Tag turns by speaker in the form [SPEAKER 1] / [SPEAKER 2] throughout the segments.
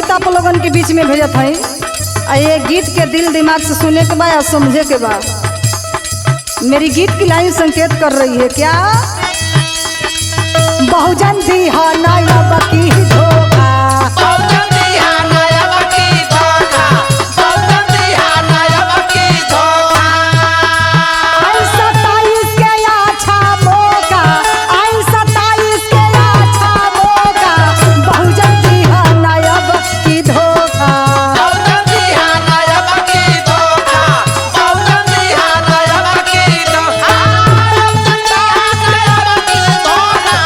[SPEAKER 1] गीत आप लोगन के बीच में भेजत है। ये गीत के दिल दिमाग से सुने के बाद समझे के बाद मेरी गीत की लाइन संकेत कर रही है क्या? बहुजन दीवाना अब की धोखा,
[SPEAKER 2] बहुजन दीवाना अब की धोखा, बहुजन दीवाना अब की धोखा।
[SPEAKER 1] आई 27 के अच्छा मौका, आई 27 के अच्छा मौका, बहुजन दीवाना अब की धोखा,
[SPEAKER 2] बहुजन दीवाना अब की धोखा, बहुजन दीवाना अब की धोखा, बहुजन दीवाना अब की धोखा,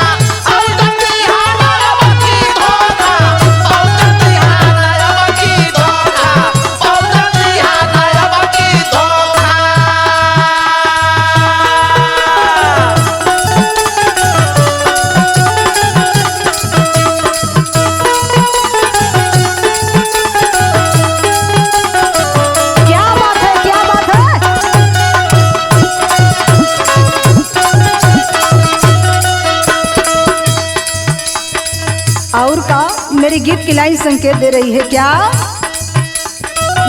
[SPEAKER 2] बहुजन दीवाना अब की धोखा, बहुजन दीवाना अब की धोखा, बहुजन दीवाना अब की धोखा।
[SPEAKER 1] क्या बात है, क्या बात है। और का मेरी गीत की लाइन संकेत दे रही है क्या?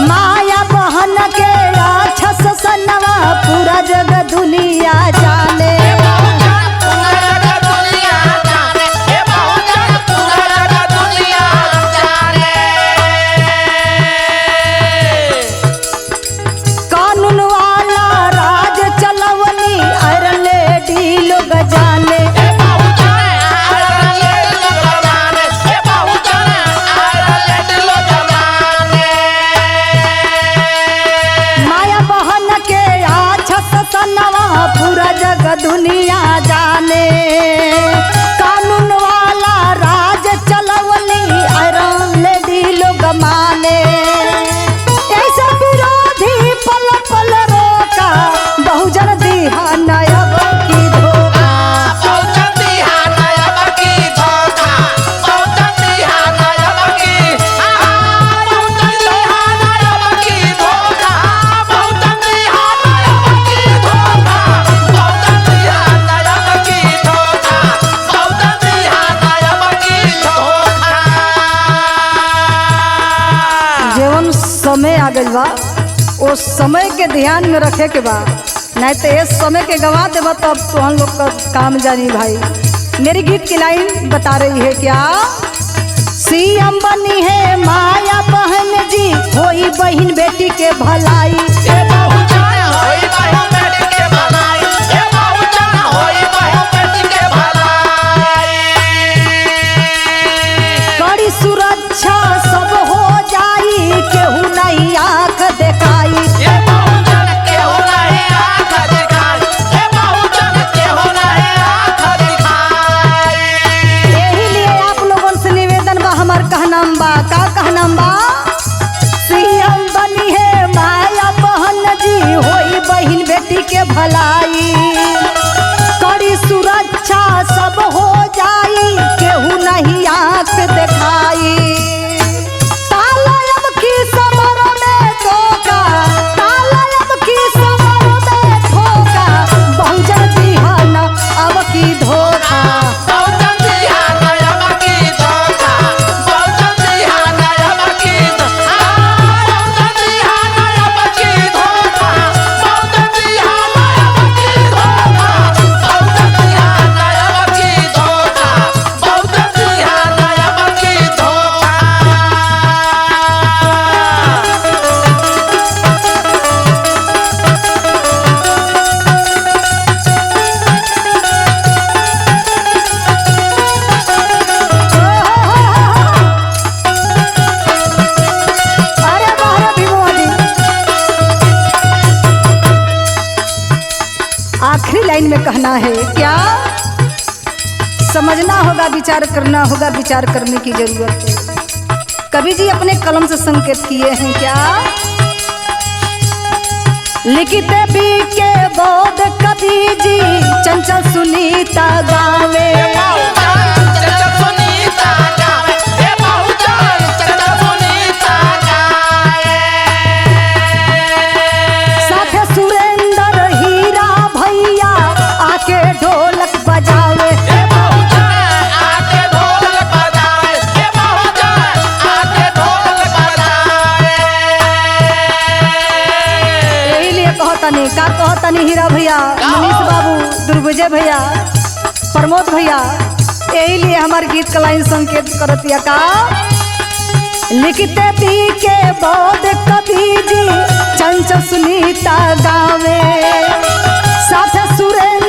[SPEAKER 1] माया बहन के अच्छा सनवा पूरा जग दुनिया जाने,
[SPEAKER 2] बहुजन पूरा जग दुनिया जाने, हे बहुजन पूरा जग दुनिया जाने।
[SPEAKER 1] कानून वाला राज चलवनी आयरन लेडी लोग जाने,
[SPEAKER 2] हे बहुजन आयरन लोग जाने, हे बहुजन आयरन लोग जाने।
[SPEAKER 1] माया बहन के अच्छा सनवा पूरा जग दुनिया जाने, कानून वाला राज चलवनी आयरन लेडी लोग माने, ऐसा विरोधी पल पल रोका, बहुजन दीवाना अब की धोखा,
[SPEAKER 2] बहुजन दीवाना अब की धोखा, बहुजन दीवाना अब की, बहुजन दीवाना अब की धोखा, बहुजन दीवाना अब की धोखा, बहुजन दीवाना अब की धोखा, बहुजन दीवाना अब की धोखा।
[SPEAKER 1] जीवन समय आ गइल बा, ओ समय के ध्यान में रखे के बा, नहीं तो इस समय के गवा देबा तब तो हम लोग का काम जानी भाई। मेरी गीत की लाइन बता रही है क्या? सीएम बनी है माया बहन जी, होई बहन बेटी के भलाई,
[SPEAKER 2] हे बहुजन होई बहन बेटी के भलाई, हे बहुजन होई बहन बेटी के भलाई।
[SPEAKER 1] कड़ी सुरक्षा सब हो जाई, केहू नहीं आंख देखाई,
[SPEAKER 2] हे बहुजन केहू नहीं आँख दिखाई, हे बहुजन केहू नहीं आँख दिखाई।
[SPEAKER 1] यही लिए आप लोगों से निवेदन बा, हमार कहनाम बा, का कहनाम बा? सीएम बनी है माया बहन जी, होई बहन बेटी के भलाई, कड़ी सुरक्षा सब हो जाई, केहू नहीं आंख दिखाई, तालाब की समर में धोखा, तालाब की समर में धोखा, बहुजन दीवाना अब की धोखा,
[SPEAKER 2] बहुजन दीवाना अब की धोखा, बहुजन दीवाना अब की धोखा, बहुजन दीवाना अब की धोखा, बहुजन दीवाना अब की धोखा, बहुजन दीवाना अब की धोखा, बहुजन दीवाना अब की धोखा।
[SPEAKER 1] अरे बाहर भीमवा जी। आखिरी लाइन में कहना है क्या? समझना होगा, विचार करना होगा, विचार करने की जरूरत है। कवि जी अपने कलम से संकेत किए हैं क्या? लिखते भी के बोध कवि जी, चंचल सुनीता गावे,
[SPEAKER 2] बहुजन चंचल सुनीता गावे, हे बहुजन चंचल सुनीता गावे।
[SPEAKER 1] साथे सुरेंद्र हीरा भैया आके ढोलक बजावे,
[SPEAKER 2] हे बहुजन आके ढोल बजावे, हे बहुजन आके ढोल
[SPEAKER 1] तनी हीरा भैया, मनीष बाबू, दुर्गुजय भैया, प्रमोद भैया, यही लिए हमारे गीत का लाइन संकेत करतिया का लिखते पी के बौद्ध कवि जी चंचल सुनीता गावे साथ सुरेंद्र